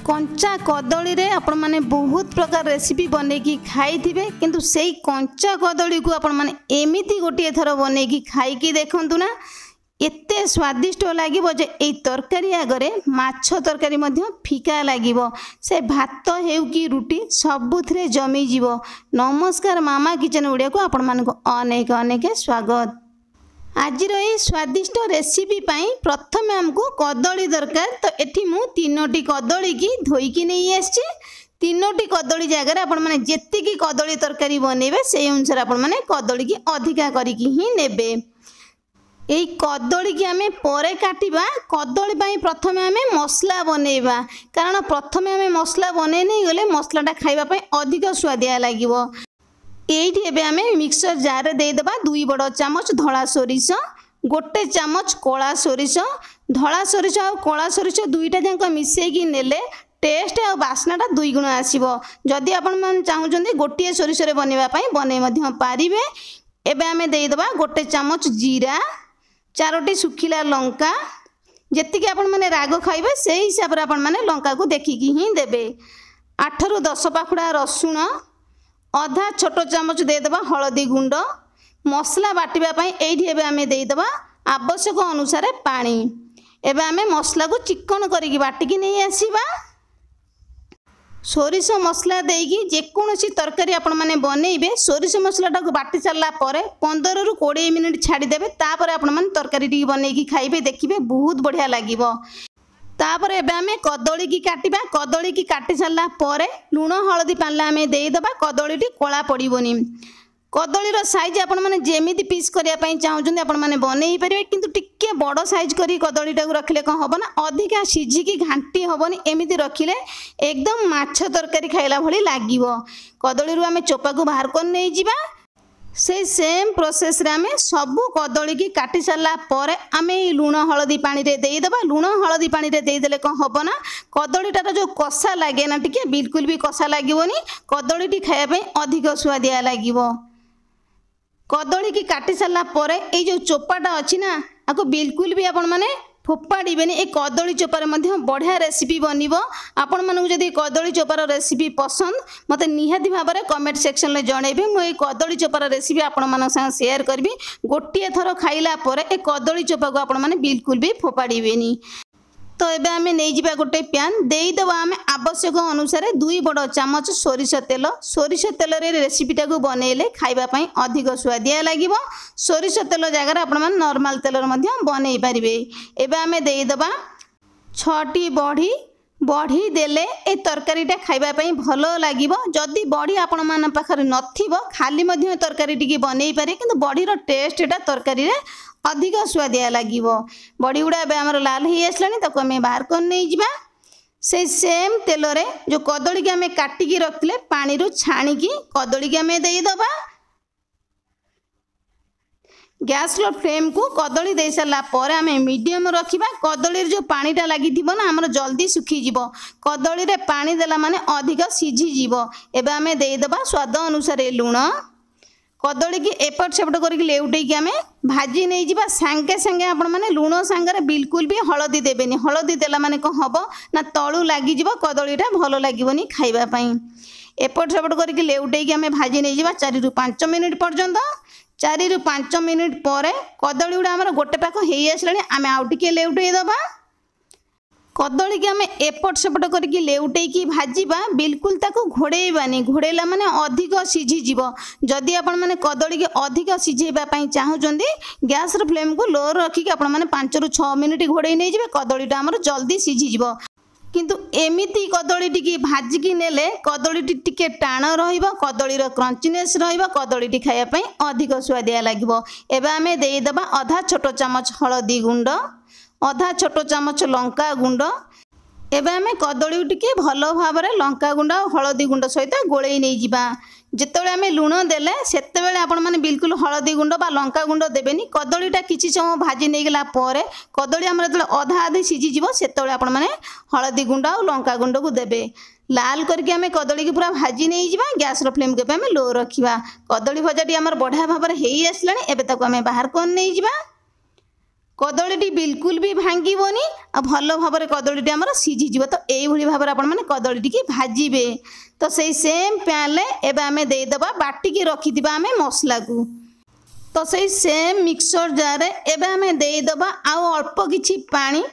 कंचा कदली रे आपण माने बहुत प्रकार रेसिपी बनैकी खाइथिबे किंतु सेई कंचा कदली को आपण माने एमिति गोटे थर बनैकी खाइकी देखंतु ना एते स्वादिष्ट लागिबो जे एई तरकारी आगरे माछ तरकारी मध्य फिका लागिबो से भात हेउ कि रुटी सबुथरे जमी जीवो। नमस्कार मामा किचन ओडिया को आपण मानको अनेक अनेक स्वागत। आज ये स्वादिष्ट रेसिपी पाई प्रथम आमको कदली दरकार तो एठी मु तीनोटी कदली की धोईकी नहीं आछि। तीनोटी कदली जगह आपण माने जेतिकी कदली तरकारी बनेबे से अनुसार आपण माने कदली की अधिका करिकी ही नेबे। एई कदली की आमे परे काटिबा कदली पाई प्रथम आमे मसला बनेबा कारण प्रथम आमे मसला बने नहीं गले मसलाटा खाइबा पाई अधिक स्वादिया लागिवो। एइठी एबे आमे मिक्सर जार रे दे देबा 2 बड़ चामच धला सोरिष, गोटे चामच कोला सोरिष, धला सोरिष और कोला सोरिष दुईटा जाक मिसेकी नेले टेस्ट और बास्नाटा 2 गुण आसीबो। जदि आपण मन चाहुचंदी गोटिए सोरिष रे बनेबा पाई बने मध्य पारिबे। एबे आमे दे देबा गोटे चामच जीरा, 4टी सुखिला लंका, जेतिके आपण माने राग खाइबे से हिसाब रे आपण माने लंका को देखिकी ही देबे। 8 रु 10 पाखुड़ा रसुण, आधा छोट चामच दे देबा हलदी गुंड। मसला बाटिबा पई एइठी एबे आमे दे देबा आवश्यक अनुसार पानी। एबे आमे मसला को चिकन करिकी बाटिकी नहीं आसीबा। सोरिष मसला देकी जेकोसी तरकारी आपण माने बनेइबे सोरिष मसलाटा को बाटी सारला परे 15 रु 20 मिनिट छाड़ी देबे। तापर आपण माने तरकारी टी बनेइकी खाइबे देखिबे बहुत बढ़िया लागिवो। तापर एबे आमे कदली की काटिबा। कदली की काटी सारला परे लूण हलदी पानला आमे देई दबा। कदली टी कोला पड़िबोनी। कदली रो साइज आपण माने जेमिति पीस करिया पई चाहुचंदी आपण माने बनेई परिबे किंतु टिके बड़ साइज करी कदलीटा को रखिले कोन हबो ना अधिका सिझी की घांटी हबोनी। एमिति रखिले एकदम माछ तरकारी खाइला भली लागिवो। कदली रु आमे चोपा को बाहर कर नै जिबा। से सेम प्रोसेस रे आमे सबु कदली की काटी सारला परे आमे लूण हलदी पानी रे देई दबा। लूण हलदी पानी रे देई देले कोन हबो ना कदलीटा जो कसा लागे ना टिके बिल्कुल भी कसा लागिवोनी। कदली टी खाया पई अधिक स्वादिया लागिवो। कदली की काटी सारला परे ए जो चोपाटा अछि ना आको बिल्कुल भी आपण माने फोपाड़ीबेनी। ए कदली चोपार मध्य बढ़िया रेसिपी बनिबो। आपण मानू जदि कदली चोपार रेसिपी पसंद मते निहाती भाबरे कमेंट सेक्शन में जणेबे। मु ए कदली चोपार रेसिपी आपण मानक संग शेयर करबी। गोटिए थर खाइला परे ए कदली चोपा को आपण माने बिल्कुल भी फोपाड़ीबेनी। तो एबे आमे नै जिबा गोटे प्यान देई दबा। आमे आवश्यक अनुसार 2 बड़ चामच सोरिष तेल। सोरिष तेल रे रेसिपीटा को बनेले खाइबा पई अधिक स्वादिया लागिवो। सोरिष तेल जगह आपण माने नॉर्मल तेल मध्य बनेई परिबे। एबे आमे देई दबा 6टी बड़ी। बड़ी देले ए तरकारीटा खाइबा पई भलो लागिवो। जदि बड़ी आपण मान पाखरे नथिबो खाली मध्य तरकारी टिके बनेई पारे किंतु बड़ी रो टेस्टटा तरकारी रे अधिक स्वादिया लागिवो। बड़ी गुड़ा एबे हमर लाल ही आसलानी ताको हमें बाहर कर नै जिबा। से सेम तेल रे जो कदली के हमें काटी की रखले पानी रु छाणी की कदली के हमें देई दबा। गैस रो फ्लेम को कदली दे सारला परे हमें मीडियम रखिबा। कदली जो पानीटा लागि थिबो ना हमर जल्दी सुखी जिवो। कदली रे पानी देला माने अधिक सिझी जिवो। एबे हमें देई दबा स्वाद अनुसार लूण। कदली की एपट सेपट करके लेउटे की आमे भाजी नहीं जिबा। सांगे सांगे आपण माने लूण सांगरे बिल्कुल भी हलदी देबेनी। हलदी देला माने को हबो ना तळु लागि जिवो कदलीटा भलो लागिवोनी खाइबा पई। एपट सेपट करके लेउटे की आमे भाजी नहीं जिबा 4 रु 5 मिनिट पर्यंत। 4 रु 5 मिनिट परे कदली उडा हमर गोटे पाख हेई आसलानी। आमे आउ टिके लेउटे दबा। कदली की आमे एपट सेपट करके लेउटे की भाजीबा बिल्कुल ताको घोड़ेबानी। घोड़ेला माने अधिक सिझी जीवो। जदि आपण माने कदली के अधिक सिझेबा पई चाहुचंदी गैस रो फ्लेम को लो रखी आपण माने 5 रु 6 मिनिट घोड़े नै जिवे। कदलीटा हमर जल्दी सिझी जीवो। किंतु एमिति कदली टिकी भाजी की नेले कदली टिके टाण रहिबो। कदली रो क्रंचीनेस रहिबो। कदली टी खाया पई अधिक स्वादिया लागिवो। एबे आमे देई दबा आधा छोट चामच हलदी गुंड, आधा छोट चामच लंका गुंड। एबे आमे कदली टिके भलो भाबरे लंका गुंड और हलदी गुंड सहित गोळेई नै जिबा। जेतेबेले आमे लूण देले सेतेबेले आपण माने बिल्कुल हलदी गुंड बा लंका गुंड देबेनी। कदलीटा किछि समय भाजी नै गेला परे कदली हमर जले आधा आधी सिझी जिवो सेतेबेले आपण माने हलदी गुंड और लंका गुंड को देबे। लाल करके आमे कदली की पूरा भाजी नै जिबा। गैस रो फ्लेम के आमे लो रखिबा। कदली भजाटी हमर बढ़िया भाबरे हेई आसलानी। एबे ताको आमे बाहर कोन नै जिबा। कदलीटी बिल्कुल भी भांगीबनी आ भल भाव कदलीटी आमर सीझीज। तो यही भाव में कदलीटी की भाजबे। तो से सेम पैन एवं आम देदेबा बाटिकी रखी आम मसला को। तो से सेम मिक्सर जार एवं आम देदेबा आउ अल्प किछि पानी।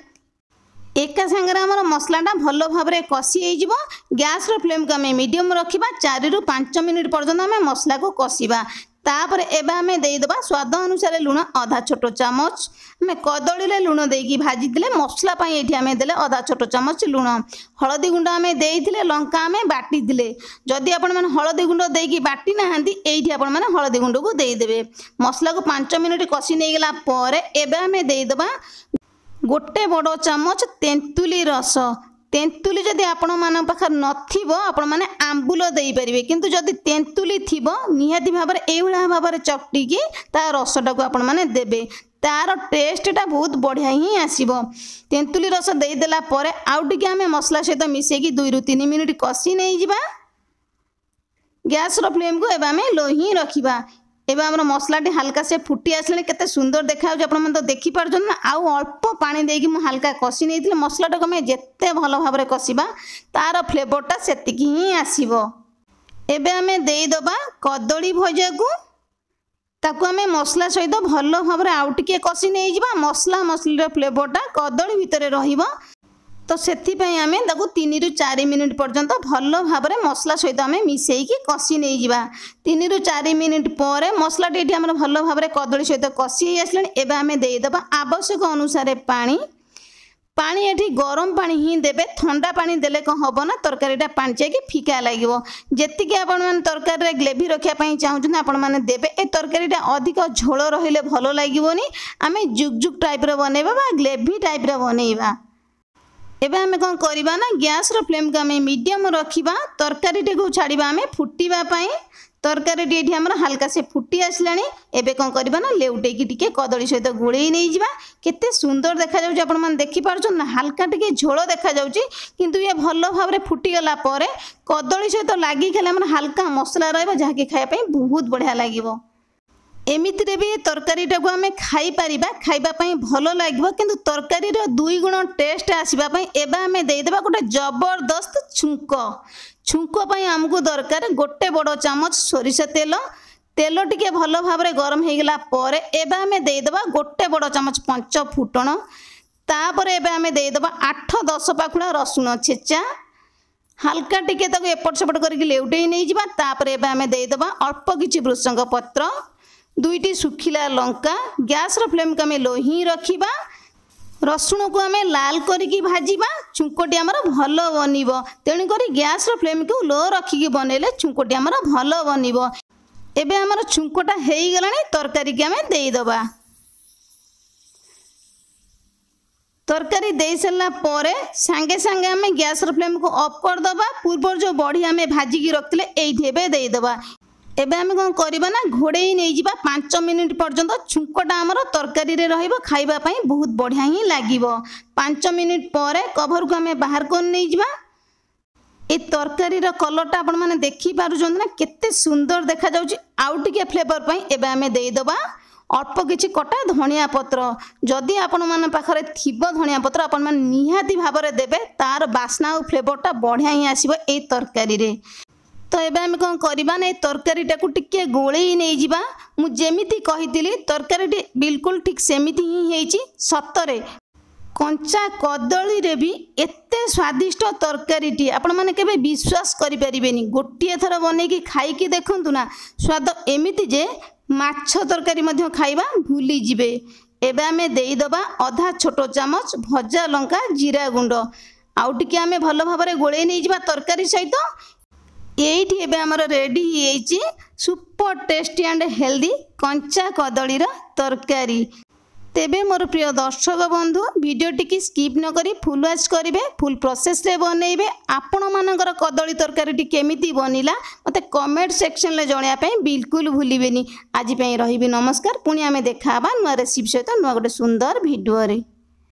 एका संगे आमर मसलाटा भल भाव कषि हो। गैस फ्लेम को आम मीडियम रखा 4 ରୁ 5 मिनिट पर्यंत आम मसला को कषिबा। तापर एबे आमे देदेबा स्वाद अनुसार लुण आधा छोट चामच। आम कदली लुण देकी भाजी मसला ये आम देले आधा छोट चामच लुण। हलदी गुंड आम देइथिले लंका आम बाटी जदि आपण माने हलदी गुंड देकी बाटी नाहांती एठी आपण माने हलदी गुंड को देदेबे। मसला को 5 मिनिट कषि नहीं गला परे एबे आम देदेबा गोटे बड़ चामच तेंतुली रस। तेंतुली जदि आपण मान पाखर नथिबो आपण माने आंबुल देई परिबे, किंतु जदि तेंतुली थिबो निहाती भाव में एभला भाव में चकटिकी ता रसटा को आपण माने देबे। तार टेस्टटा बहुत बढ़िया ही आसीबो। तेंतुली रस देई देला परे आउ टिके आमे मसला सहित मिसेकी 2 ରୁ 3 मिनिट कषि नहीं जिबा। गैस रो फ्लेम को एबे आमे लो ही रखिबा। एबे हमर मसलाटी हल्का से फुटी आसले केते सुंदर देखा आपण मन तो देखि पारछन ना। आउ अल्प पानी देकी मु हल्का कषि नैथिले मसलाटा को मैं जेते भल भाव में कषिबा तार फ्लेवरटा सेतिकी ही आसीबो। एबे आमे देई दबा कदली भजा को। ताकू आमे मसला सहित भल भाव में आउ टिके कषि नहीं जिबा। मसला मसलीर फ्लेवरटा कदली भितरे रहिबो। तो सेथिपाई आमे ताकू 3 ରୁ 4 मिनिट पर्यंत भल भाव में मसला सहित आमे मिसेकी कषि नहीं जिबा। 3 ରୁ 4 मिनिट पर मसलाटी एठी हमर भल भाव में कदली सहित कषि आसले। एबे आमे देई दबा आवश्यक अनुसार पानी। पानी एठी गरम पानी ही देबे। ठंडा पानी देले कौन हम ना तरकारीटा पांचा कि फिका लगे। जेतिकी आपण माने तरकारी रे ग्रेवी रखिया पई चाहूछन आपण माने देबे। ए तरकारीटा अधिक झोल रहिले भल लागिवोनी। आमे जुगजुग टाइप रो बनेबा बा ग्रेवी टाइप रो बनेबा। एबे आमे कौन करिबा ना गैस रो फ्लेम को आमे मीडियम रखिबा। तरकारीटे को छाड़िबा आमे फुटीबा पई। तरकारीटी एठी हमर हल्का से फुटी आसलानी। एबे कौन करिबा ना लेउटेकी टिके कदली सहित गोळेई नै जिबा। केते सुंदर देखा जाउची आपण मान देखि पारछन ना। हल्का टिके झोल देखा जाउची किंतु ये भल भाव रे फुटी गला परे कदली सहित लागि खेले हमर हल्का मसला रहबो जहा कि खाया पई बहुत बढ़िया लागिवो। एमितिरे भी तरकारीटा को आमे खाई परिबा। खाइबा पई भलो लागिवो किंतु तरकारी रो 2 गुण टेस्ट आसीबा पई एबा आमे देई देबा गोटे जबरदस्त छुंको। छुंको पई हमकु दरकार गोटे बड़ चामच सोरिष तेल। तेल टिके भल भाव में गरम हो गला परे एबे आमे देई देबा गोटे बड़ चामच 5 फुटण। तापर एबे आमे देई देबा 8-10 पाखुड़ा रसुण छेचा। हल्का टिके ताको एपट सेपट करके लेउटेई नै जिबा। तापर एबे आमे देई देबा अल्प किछि भृषंग पत्र, 2टी सुखिला लंका। गैस रो फ्लेम को आमे लो ही रखिबा। रसुण को आमे लाल करिकी भाजीबा। छुंकोटी हमर भल बनिबो। तेणु करी गैस रो फ्लेम को लो रखिकी बनेले छुंकोटी हमर भल बनिबो। एबे हमर छुंकोटा हेई गलानी। तरकारी के आमे देई दबा। तरकारी दे सरला परे सांगे सांगे आमे गैस रो फ्लेम को ऑफ कर दबा। पूर्व जो बड़ी आमे भाजीकी रखले एइठी एबे देई दबा। एबे आमे कौन करिबा ना घोड़ेई नहीं जिबा 5 मिनिट पर्यंत। छुंकोटा हमर तरकारी रे रहिबो खाइबा पई बहुत बढ़िया ही लागिवो। 5 मिनिट परे कवर को आमे बाहर कोन नहीं जिबा। ए तरकारी रो कलरटा आपण माने देखि पारुछन ना केते सुंदर देखा जाउची। आउ टिके फ्लेवर पई एबे आमे देई दबा अल्प किछि कटा धनिया पत्र। जदि आपण माने पाखरे थिबो धनिया पत्र आपण माने निहाती भाव में देबे। तार बास्ना और फ्लेवरटा बढ़िया ही आसीबो ए तरकारी रे। तो एबे आमे कौन करिबा ना तरकारीटा को टिके गोळेई नै जिबा। मु जेमिति कहितिली तरकारीटी बिल्कुल ठीक सेमिति ही हेइची। सतरे कंचा कदली रे भी एते स्वादिष्ट तरकारीटी आपण माने केबे विश्वास करि परिबेनी। गोटिए थर बनेकी खाइकी देखंतु ना स्वाद एमिति जे माछ तरकारी मध्य खाइबा भूली जिबे। एबे आमे देई दबा आधा छोट चामच भजा लंका जीरा गुंड। आउ टिके आमे भल भाव में गोळेई नै जिबा तरकारी सहित। एइठी एबे हमर रेडी हेइची सुपर टेस्टी एंड हेल्दी कंचा कदलीर तरकारी। तेबे मोर प्रिय दर्शक बंधु वीडियोटी की स्किप न करी फुल वॉच करिवे। फुल प्रोसेस रे बनइबे। आपण मानकर कदली तरकारीटी केमिति बनिला मते कमेंट सेक्शन ले जणिया पई बिल्कुल भूलिबेनी। आज पई रहिबी नमस्कार। पुणी आमे देखाबा नुआ रेसिपी सहित नुआ गोटे सुंदर वीडियो रे।